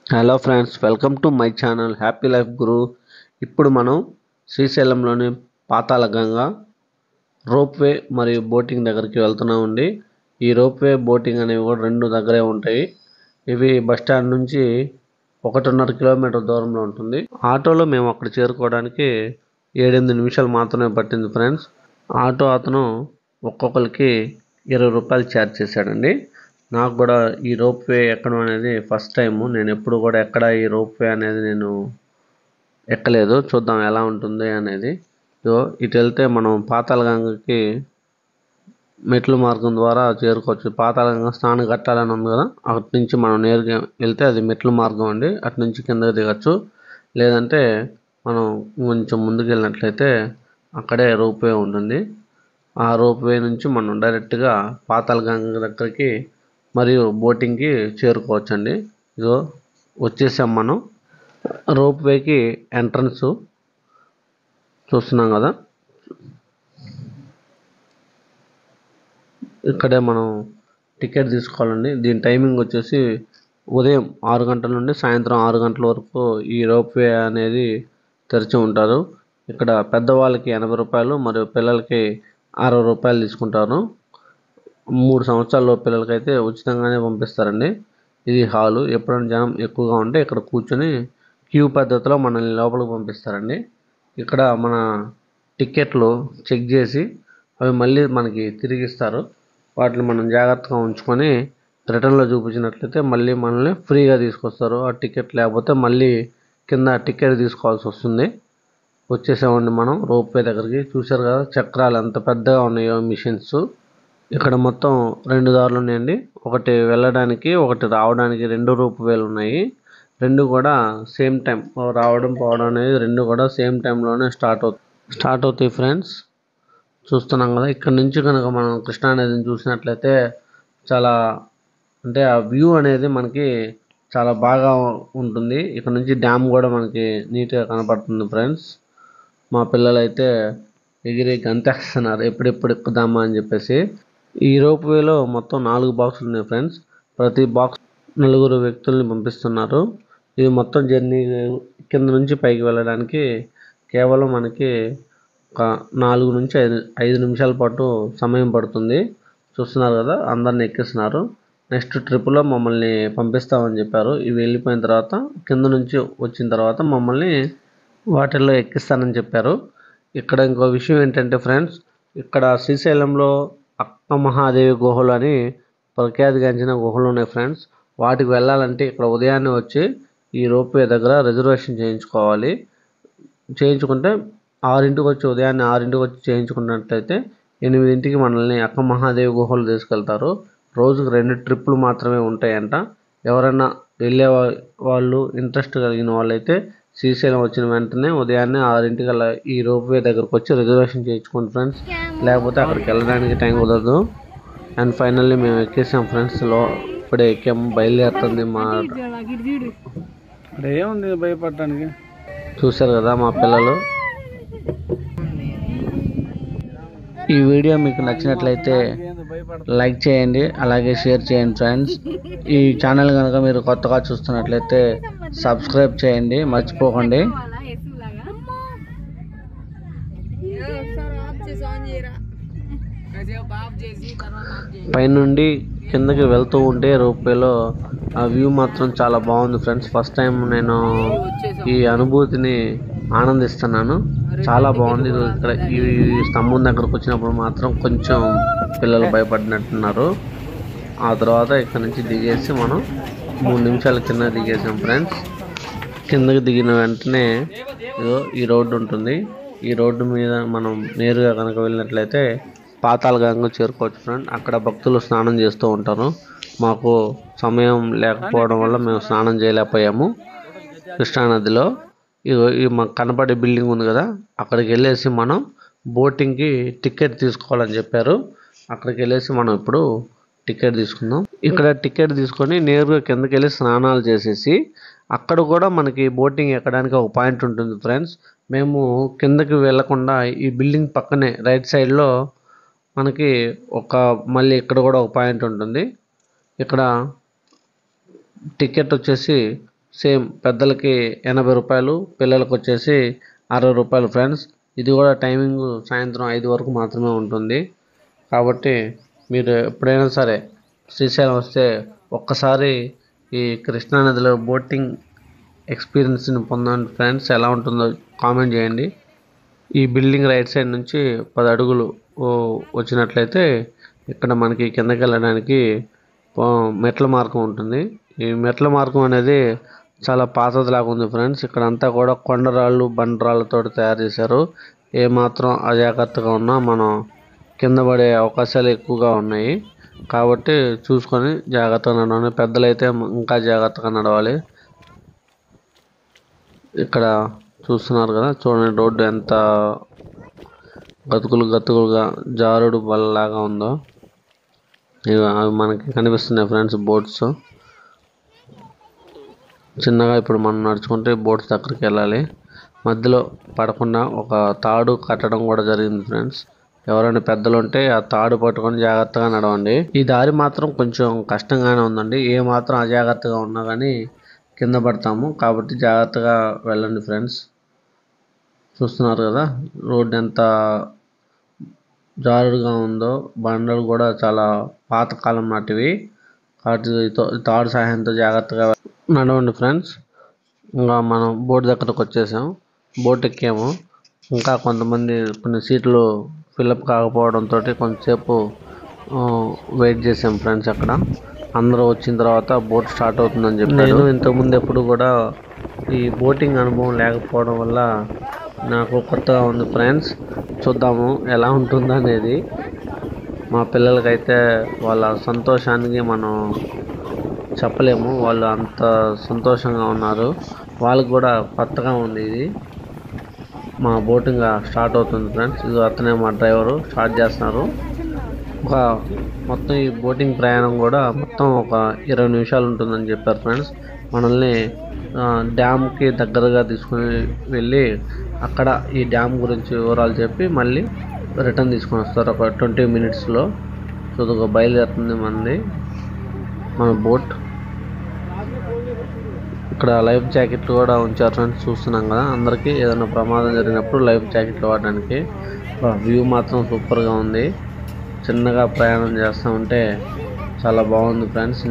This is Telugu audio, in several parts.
Hello friends, welcome to my channel happy life guru. ఇప్పుడు మనం శ్రీశైలంలోని పాతాళగంగా రోప్వే మరియు బోటింగ్ దగ్గరికి వెళ్తున్నామండి. ఈ రోప్వే బోటింగ్ అనేవి కూడా రెండు దగ్గరే ఉంటాయి. ఇవి బస్టాండ్ నుంచి 1.5 కిలోమీటర్ దూరంలో ఉంటుంది. ఆటోలో మేము అక్కడ చేరుకోవడానికి 7-8 నిమిషాలు మాత్రమే పట్టింది ఫ్రెండ్స్. ఆటో అతను ఒక్కొక్కరికి 20 రూపాయలు ఛార్జ్ చేశాడండి. నాకు కూడా ఈ రోప్వే ఎక్కడం అనేది ఫస్ట్ టైం. నేను ఎప్పుడు కూడా ఎక్కడ ఈ రోప్వే అనేది నేను ఎక్కలేదు. చూద్దాం ఎలా ఉంటుంది అనేది. ఇటు వెళ్తే మనం పాతాళగంగకి మెట్ల మార్గం ద్వారా చేరుకోవచ్చు. పాతాళగంగ స్నానం కట్టాలని ఉంది కదా, అటు నుంచి మనం నేరుగా వెళ్తే అది మెట్ల మార్గం అండి. అటు నుంచి కిందకి దిగచ్చు. లేదంటే మనం కొంచెం ముందుకు వెళ్ళినట్లయితే అక్కడే రోప్వే ఉంటుంది. ఆ రోప్వే నుంచి మనం డైరెక్ట్గా పాతాళగంగ దగ్గరికి మరియు బోటింగ్కి చేరుకోవచ్చండి. ఇదో వచ్చేసాం మనం. రోప్వేకి ఎంట్రన్స్ చూస్తున్నాం కదా, ఇక్కడే మనం టికెట్ తీసుకోవాలండి. దీని టైమింగ్ వచ్చేసి ఉదయం 6 గంటల నుండి సాయంత్రం 6 గంటల వరకు ఈ రోప్వే అనేది తెరిచి ఉంటారు. ఇక్కడ పెద్దవాళ్ళకి 80 రూపాయలు మరియు పిల్లలకి 60 రూపాయలు తీసుకుంటారు. 3 సంవత్సరాల పిల్లలకైతే ఉచితంగానే పంపిస్తారండి. ఇది హాలు. ఎప్పుడైనా జనం ఎక్కువగా ఉంటే ఇక్కడ కూర్చొని క్యూ పద్ధతిలో మనల్ని లోపలికి పంపిస్తారండి. ఇక్కడ మన టికెట్లు చెక్ చేసి అవి మళ్ళీ మనకి తిరిగిస్తారు. వాటిని మనం జాగ్రత్తగా ఉంచుకొని రిటర్న్లో చూపించినట్లయితే మళ్ళీ మనల్ని ఫ్రీగా తీసుకొస్తారు. ఆ టికెట్ లేకపోతే మళ్ళీ కింద టికెట్ తీసుకోవాల్సి వస్తుంది. వచ్చేసామండి మనం రోప్వే దగ్గరికి. చూసారు కదా చక్రాలు ఎంత పెద్దగా ఉన్నాయో మిషన్స్. ఇక్కడ మొత్తం 2 దారులు ఉన్నాయండి. ఒకటి వెళ్ళడానికి ఒకటి రావడానికి 2 రోప్వేలు ఉన్నాయి. రెండు కూడా సేమ్ టైం రావడం పోవడం అనేది రెండు కూడా సేమ్ టైంలోనే స్టార్ట్ అవుతాయి ఫ్రెండ్స్. చూస్తున్నాం కదా, ఇక్కడ నుంచి కనుక మనం కృష్ణానదిని చూసినట్లయితే చాలా అంటే ఆ వ్యూ అనేది మనకి చాలా బాగా ఉంటుంది. ఇక్కడ నుంచి డ్యామ్ కూడా మనకి నీట్గా కనపడుతుంది ఫ్రెండ్స్. మా పిల్లలు అయితే ఎగిరి గంతేస్తున్నారు ఎప్పుడెప్పుడు ఎక్కుదామా అని చెప్పేసి. ఈ రోప్వేలో మొత్తం 4 బాక్సులు ఉన్నాయి ఫ్రెండ్స్. ప్రతి బాక్స్ 4 వ్యక్తుల్ని పంపిస్తున్నారు. ఇది మొత్తం జర్నీ కింద నుంచి పైకి వెళ్ళడానికి కేవలం మనకి ఒక 4 నుంచి 5 నిమిషాల పాటు సమయం పడుతుంది. చూస్తున్నారు కదా, అందరిని ఎక్కిస్తున్నారు. నెక్స్ట్ ట్రిప్లో మమ్మల్ని పంపిస్తామని చెప్పారు. ఇవి వెళ్ళిపోయిన తర్వాత కింద నుంచి వచ్చిన తర్వాత మమ్మల్ని వాటిల్లో ఎక్కిస్తానని చెప్పారు. ఇక్కడ ఇంకో విషయం ఏంటంటే ఫ్రెండ్స్, ఇక్కడ శ్రీశైలంలో అక్క మహాదేవి గుహలు అని ప్రఖ్యాతిగాంచిన గుహలు ఉన్నాయి ఫ్రెండ్స్. వాటికి వెళ్ళాలంటే ఇక్కడ ఉదయాన్నే వచ్చి ఈ రోప్వే దగ్గర రిజర్వేషన్ చేయించుకుంటే 6ంటికి వచ్చి ఉదయాన్నే 6ంటికి వచ్చి చేయించుకున్నట్లయితే 8ంటికి మనల్ని అక్క మహాదేవి గుహలు తీసుకెళ్తారు. రోజుకు 2 ట్రిప్పులు మాత్రమే ఉంటాయంట. ఎవరైనా వెళ్ళే వాళ్ళు ఇంట్రెస్ట్ కలిగిన వాళ్ళైతే శ్రీశైలం వచ్చిన వెంటనే ఉదయాన్నే 6ంటికల్లా ఈ రోప్వే దగ్గరకు వచ్చి రిజర్వేషన్ చేయించుకోండి ఫ్రెండ్స్. లేకపోతే అక్కడికి వెళ్ళడానికి టైం కుదరదు. అండ్ ఫైనల్లీ మేము ఎక్కేసాం ఫ్రెండ్స్. ఇప్పుడే ఎక్కాము, బయలుదేరుతుంది మా. ఏముంది భయపడటానికి. చూశారు కదా మా పిల్లలు. ఈ వీడియో మీకు నచ్చినట్లయితే లైక్ చేయండి, అలాగే షేర్ చేయండి ఫ్రెండ్స్. ఈ ఛానల్ కనుక మీరు కొత్తగా చూస్తున్నట్లయితే సబ్స్క్రైబ్ చేయండి, మర్చిపోకండి. పైనుండి కిందకి వెళ్తూ ఉంటే రోప్వేలో ఆ వ్యూ మాత్రం చాలా బాగుంది ఫ్రెండ్స్. ఫస్ట్ టైం నేను ఈ అనుభూతిని ఆనందిస్తున్నాను. చాలా బాగుంది. ఇక్కడ ఈ స్తంభం దగ్గరకు వచ్చినప్పుడు మాత్రం కొంచెం పిల్లలు భయపడినట్టున్నారు. ఆ తర్వాత ఇక్కడ నుంచి దిగేసి మనం 3 నిమిషాల కింద దిగేసాం ఫ్రెండ్స్. కిందకి దిగిన వెంటనే ఈ రోడ్డు ఉంటుంది. ఈ రోడ్డు మీద మనం నేరుగా కనుక వెళ్ళినట్లయితే పాతాళగంగ చేరుకోవచ్చు ఫ్రెండ్. అక్కడ భక్తులు స్నానం చేస్తూ ఉంటారు. మాకు సమయం లేకపోవడం వల్ల మేము స్నానం చేయలేకపోయాము కృష్ణానదిలో. ఈ మాకు కనపడే బిల్డింగ్ ఉంది కదా, అక్కడికి వెళ్ళేసి మనం బోటింగ్కి టికెట్ తీసుకోవాలని చెప్పారు. అక్కడికి వెళ్ళేసి మనం ఇప్పుడు టికెట్ తీసుకుందాం. ఇక్కడ టికెట్ తీసుకొని నేరుగా కిందకి వెళ్ళి స్నానాలు చేసేసి అక్కడ కూడా మనకి బోటింగ్ ఎక్కడానికి ఒక పాయింట్ ఉంటుంది ఫ్రెండ్స్. మేము కిందకి వెళ్ళకుండా ఈ బిల్డింగ్ పక్కనే రైట్ సైడ్లో మనకి మళ్ళీ ఇక్కడ కూడా ఒక పాయింట్ ఉంటుంది. ఇక్కడ టికెట్ వచ్చేసి సేమ్ పెద్దలకి 80 రూపాయలు, పిల్లలకు వచ్చేసి 60 రూపాయలు ఫ్రెండ్స్. ఇది కూడా టైమింగ్ సాయంత్రం 5 వరకు మాత్రమే ఉంటుంది. కాబట్టి మీరు ఎప్పుడైనా సరే శ్రీశైలం వస్తే ఒక్కసారి ఈ కృష్ణానదిలో బోటింగ్ ఎక్స్పీరియన్స్ని పొందండి ఫ్రెండ్స్. ఎలా ఉంటుందో కామెంట్ చేయండి. ఈ బిల్డింగ్ రైట్ సైడ్ నుంచి 10 అడుగులు వచ్చినట్లయితే ఇక్కడ మనకి కిందకి వెళ్ళడానికి మెట్ల మార్గం ఉంటుంది. ఈ మెట్ల మార్గం అనేది చాలా పాతదిలాగా ఉంది ఫ్రెండ్స్. ఇక్కడ అంతా కూడా కొండరాళ్ళు, బండరాళ్ళతో తయారు చేశారు. ఏమాత్రం అజాగ్రత్తగా ఉన్నా మనం కింద పడే అవకాశాలు ఎక్కువగా ఉన్నాయి. కాబట్టి చూసుకొని జాగ్రత్తగా నడవాలి. పెద్దలైతే ఇంకా జాగ్రత్తగా నడవాలి. ఇక్కడ చూస్తున్నారు కదా, చూడండి రోడ్డు ఎంత గతుకులుగా జారుడు బల్లలాగా ఉందో. అవి మనకి కనిపిస్తున్నాయి ఫ్రెండ్స్, బోట్స్. చిన్నగా ఇప్పుడు మనం నడుచుకుంటే బోట్స్ దగ్గరికి వెళ్ళాలి. మధ్యలో పడకుండా ఒక తాడు కట్టడం కూడా జరిగింది ఫ్రెండ్స్. ఎవరైనా పెద్దలు ఉంటే ఆ తాడు పట్టుకొని జాగ్రత్తగా నడవండి. ఈ దారి మాత్రం కొంచెం కష్టంగానే ఉందండి. ఏ మాత్రం అజాగ్రత్తగా ఉన్నా కానీ కింద పడతాము. కాబట్టి జాగ్రత్తగా వెళ్ళండి ఫ్రెండ్స్. చూస్తున్నారు కదా రోడ్డు ఎంత జారుడుగా ఉందో. బండలు కూడా చాలా పాతకాలం నాటివి. కాబట్టి తాడు సహాయంతో జాగ్రత్తగా నడవండి ఫ్రెండ్స్. ఇంకా మనం బోట్ దగ్గరకు వచ్చేసాం. బోట్ ఎక్కాము. ఇంకా కొన్ని సీట్లు ఫిల్అప్ కాకపోవడంతో కొంచెంసేపు వెయిట్ చేసాం ఫ్రెండ్స్. అక్కడ అందరూ వచ్చిన తర్వాత బోట్ స్టార్ట్ అవుతుందని చెప్పి నేను ఇంతకుముందు ఎప్పుడు కూడా ఈ బోటింగ్ అనుభవం లేకపోవడం వల్ల నాకు కొత్తగా ఉంది ఫ్రెండ్స్. చూద్దాము ఎలా ఉంటుందో అనేది. మా పిల్లలకైతే వాళ్ళ సంతోషానికి మనం చెప్పలేము. వాళ్ళు అంత సంతోషంగా ఉన్నారు. వాళ్ళకి కూడా కొత్తగా ఉంది ఇది. మా బోటింగ్ స్టార్ట్ అవుతుంది ఫ్రెండ్స్. ఇది అతనే మా డ్రైవరు స్టార్ట్ చేస్తున్నారు. మొత్తం ఈ బోటింగ్ ప్రయాణం కూడా మొత్తం ఒక 20 నిమిషాలు ఉంటుందని చెప్పారు ఫ్రెండ్స్. మనల్ని డ్యామ్కి దగ్గరగా తీసుకుని వెళ్ళి అక్కడ ఈ డ్యామ్ గురించి వివరాలు చెప్పి మళ్ళీ రిటర్న్ తీసుకొని వస్తారు ఒక 20 మినిట్స్లో. సో బయలుదేరుతుంది మన బోట్. ఇక్కడ లైఫ్ జాకెట్లు కూడా ఉంచారు ఫ్రెండ్స్. చూస్తున్నాం కదా, అందరికీ ఏదైనా ప్రమాదం జరిగినప్పుడు లైఫ్ జాకెట్లు వాడడానికి. వ్యూ మాత్రం సూపర్గా ఉంది. చిన్నగా ప్రయాణం చేస్తూ ఉంటే చాలా బాగుంది ఫ్రెండ్స్.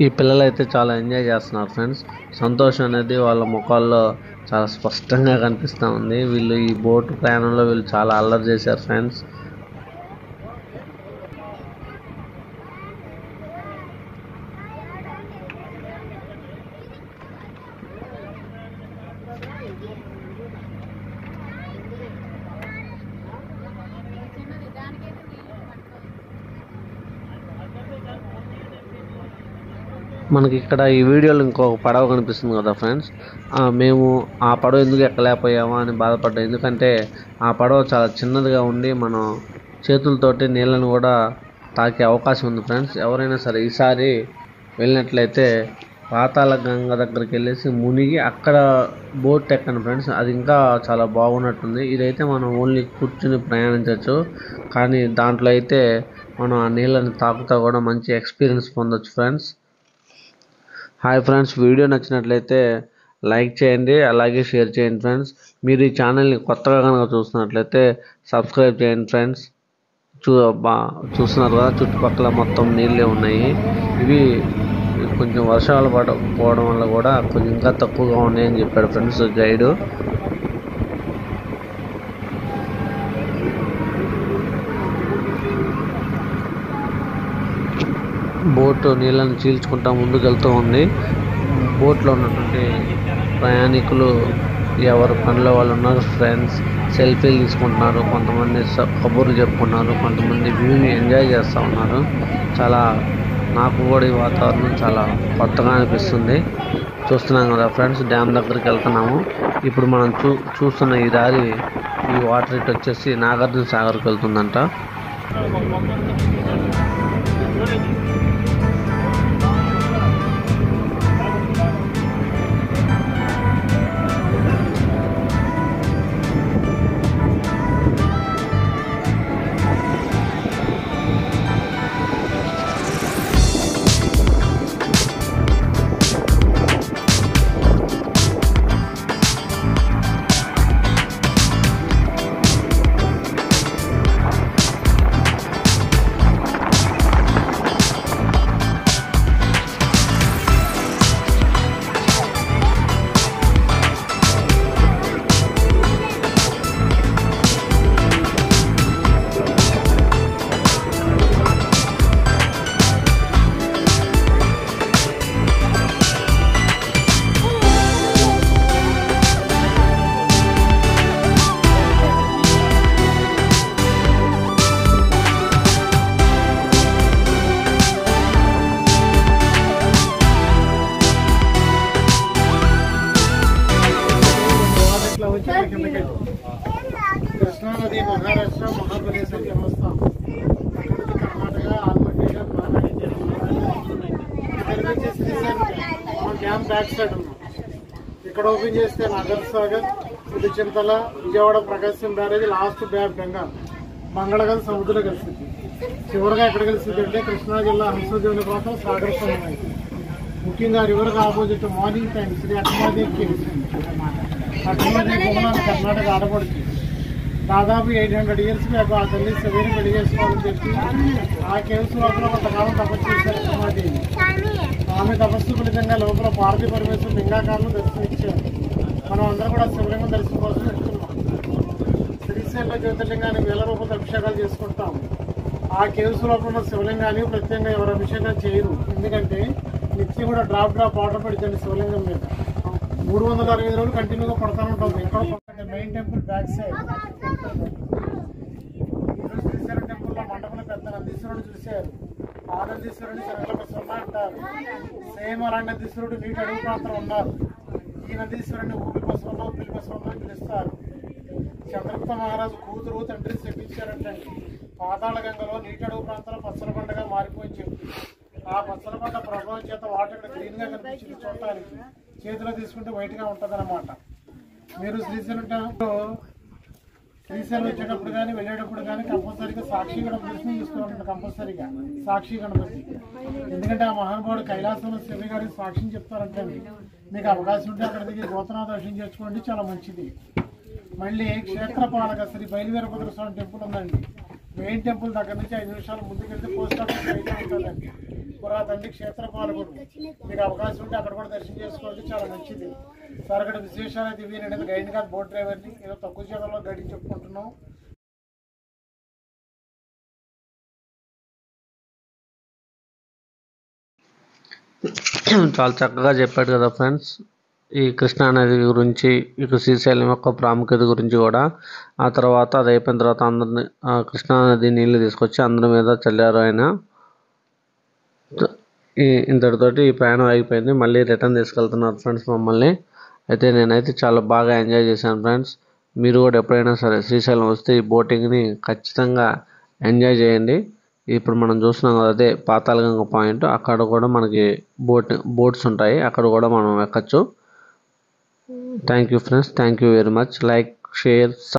ఈ పిల్లలు అయితే చాలా ఎంజాయ్ చేస్తున్నారు ఫ్రెండ్స్. సంతోషం అనేది వాళ్ళ ముఖాల్లో చాలా స్పష్టంగా కనిపిస్తూ ఉంది. వీళ్ళు ఈ బోటు ప్రయాణంలో చాలా అల్లరి చేశారు ఫ్రెండ్స్. మనకి ఇక్కడ ఈ వీడియోలో ఇంకొక పడవ కనిపిస్తుంది కదా ఫ్రెండ్స్. మేము ఆ పడవ ఎందుకు ఎక్కలేకపోయామా అని బాధపడ్డాం. ఎందుకంటే ఆ పడవ చాలా చిన్నదిగా ఉండి మనం చేతులతోటి నీళ్ళను కూడా తాకే అవకాశం ఉంది ఫ్రెండ్స్. ఎవరైనా సరే ఈసారి వెళ్ళినట్లయితే పాతాళ గంగ దగ్గరికి వెళ్ళేసి మునిగి అక్కడ బోట్ ఎక్కండి ఫ్రెండ్స్. అది ఇంకా చాలా బాగున్నట్టుంది. ఇదైతే మనం ఓన్లీ కూర్చుని ప్రయాణించవచ్చు. కానీ దాంట్లో అయితే మనం ఆ నీళ్ళని తాకుతా కూడా మంచి ఎక్స్పీరియన్స్ పొందొచ్చు ఫ్రెండ్స్. హాయ్ ఫ్రెండ్స్, వీడియో నచ్చినట్లయితే లైక్ చేయండి, అలాగే షేర్ చేయండి ఫ్రెండ్స్. మీరు ఈ ఛానల్ని కొత్తగా కనుక చూస్తున్నట్లయితే సబ్స్క్రైబ్ చేయండి ఫ్రెండ్స్. చూస్తున్నారు కదా, చుట్టుపక్కల మొత్తం నీళ్ళే ఉన్నాయి. ఇవి కొంచెం వర్షాలు పడకపోవడం వల్ల కూడా కొంచెం ఇంకా తక్కువగా ఉన్నాయని చెప్పాడు ఫ్రెండ్స్ గైడు. బోట్ నీళ్ళని చీల్చుకుంటా ముందుకు వెళ్తూ ఉంది. బోట్లో ఉన్నటువంటి ప్రయాణికులు ఎవరు పనిలో వాళ్ళు ఉన్నారు ఫ్రెండ్స్. సెల్ఫీలు తీసుకుంటున్నారు, కొంతమంది కబుర్లు చెప్పుకున్నారు, కొంతమంది వ్యూని ఎంజాయ్ చేస్తూ ఉన్నారు. నాకు కూడా ఈ వాతావరణం చాలా కొత్తగా అనిపిస్తుంది. చూస్తున్నాం కదా ఫ్రెండ్స్, డ్యామ్ దగ్గరికి వెళ్తున్నాము. ఇప్పుడు మనం చూస్తున్న ఈ దారి, ఈ వాటర్ ఇటు వచ్చేసి నాగార్జున సాగర్కి వెళ్తుందంట. బ్యాక్ సైడ్ ఉన్నాం. ఇక్కడ ఓపెన్ చేస్తే నాగర్ సాగర్, ఇది చింతల, విజయవాడ ప్రకాశం బ్యారేజ్, లాస్ట్ బ్యాక్ గంగా మంగళగల్ సముద్రం కలిసింది. చివరిగా ఎక్కడ కలిసింది అంటే కృష్ణా జిల్లా హంసదేవుని కోసం సాగర్ సమయం. ముఖ్యంగా రివర్కి opposite morning time Sri Attamadevi caves. Attamadevi గుహలను కర్ణాటక ఆడపడుతుంది. దాదాపు 800 years బ్యాక్ ఆ తల్లి శరీరం పెళ్లి చేసుకోవాలని చెప్పి ఆ కేవ్స్ లోపల కొంతకాలం తపస్సు చేశారు అట్టమాదేవి. ఆమె తపస్సు ఫలితంగా లోపల పార్వతీ పరమేశ్వరుడు లింగాకారంలో దర్శనమిచ్చారు. మనం అందరం కూడా శివలింగం దర్శనం కోసం వెళ్తున్నాం. శ్రీశైల జ్యోతిర్లింగానికి 1000 రూపాయలు అభిషేకాలు చేసుకుంటాం. ఆ కేవ్స్ లోపల ఉన్న శివలింగాన్ని ప్రత్యేకంగా ఎవరు అభిషేకం చేయరు. ఎందుకంటే నిత్యం కూడా డ్రాప్ వాటర్ పెడుతుంది శివలింగం మీద. 365 రోజులు కంటిన్యూగా పడుతూ ఉంటుంది. ఎక్కడ main temple back side Srisailam టెంపుల్లో మండపంలో పెద్ద నందీశ్వరుడు చూశారు. ఆ నందీశ్వరుడిని శనగలపసమ్మ అంటారు. సేమ్ అలాంటి నందీశ్వరుడు నీటి అడుగు ప్రాంతం ఉన్నారు. ఈ నందీశ్వరుడిని ఊపి బసవమ్మ, ఉప్పిలి బసవమ్మ అని పిలుస్తారు. చంద్రగుప్త మహారాజు కూతురు తండ్రి శపించారంటండి. పాతాళ గంగలో నీటి అడుగు ప్రాంతంలో పచ్చల పంటగా మారిపోయి చెప్పి ఆ పచ్చల పంట ప్రభావం చేత వాటర్ ఇక్కడ గ్రీన్ గా కనిపించింది. చూడటానికి చేతిలో తీసుకుంటే వైట్ గా ఉంటది అనమాట. మీరు శ్రీశైలం వచ్చేటప్పుడు కానీ వెళ్ళేటప్పుడు కానీ కంపల్సరీగా సాక్షి గణపతి దర్శనం చేసుకోవాలంట. కంపల్సరీగా సాక్షి గణపతి. ఎందుకంటే ఆ మహానుభావుడు కైలాసంలో శివ గారికి సాక్షిని చెప్తారంటే మీకు అవకాశం ఉంటే అక్కడ దిగి గోతనాథ దర్శనం చేసుకోండి, చాలా మంచిది. మళ్ళీ క్షేత్రపాలక శ్రీ బయలువీరభద్ర స్వామి టెంపుల్ ఉందండి. మెయిన్ టెంపుల్ దగ్గర నుంచి 5 నిమిషాలు ముందుకెళ్తే పోస్ట్ ఆఫీస్ అయితే ఉంటుందండి. పురాతండి క్షేత్రపాలకుడు. మీకు అవకాశం ఉంటే అక్కడ కూడా దర్శనం చేసుకోవాలి, చాలా మంచిది. సార్ అక్కడ విశేషాలు అయితే ఇవి. నేను గైడ్ కాదు, బోట్ డ్రైవర్ని. ఏదో తక్కువ శాతంలో గైడ్ చెప్పుకుంటున్నాం. చాలా చక్కగా చెప్పాడు కదా ఫ్రెండ్స్, ఈ కృష్ణా నది గురించి, ఇక శ్రీశైలం యొక్క ప్రాముఖ్యత గురించి కూడా. ఆ తర్వాత అది అయిపోయిన తర్వాత అందరిని కృష్ణా నది నీళ్ళు తీసుకొచ్చి అందరి మీద చల్లారు ఆయన. ఇంతటితోటి ఈ ప్రయాణం అయిపోయింది. మళ్ళీ రిటర్న్ తీసుకెళ్తున్నారు ఫ్రెండ్స్ మమ్మల్ని. అయితే నేనైతే చాలా బాగా ఎంజాయ్ చేశాను ఫ్రెండ్స్. మీరు కూడా ఎప్పుడైనా సరే శ్రీశైలం వస్తే ఈ బోటింగ్ని ఖచ్చితంగా ఎంజాయ్ చేయండి. ఇప్పుడు మనం చూస్తున్నాం కదా, అదే పాతాళగంగ పాయింట్. అక్కడ కూడా మనకి బోట్స్ ఉంటాయి, అక్కడ కూడా మనం ఎక్కచ్చు. Thank you friends, thank you very much. Like, share.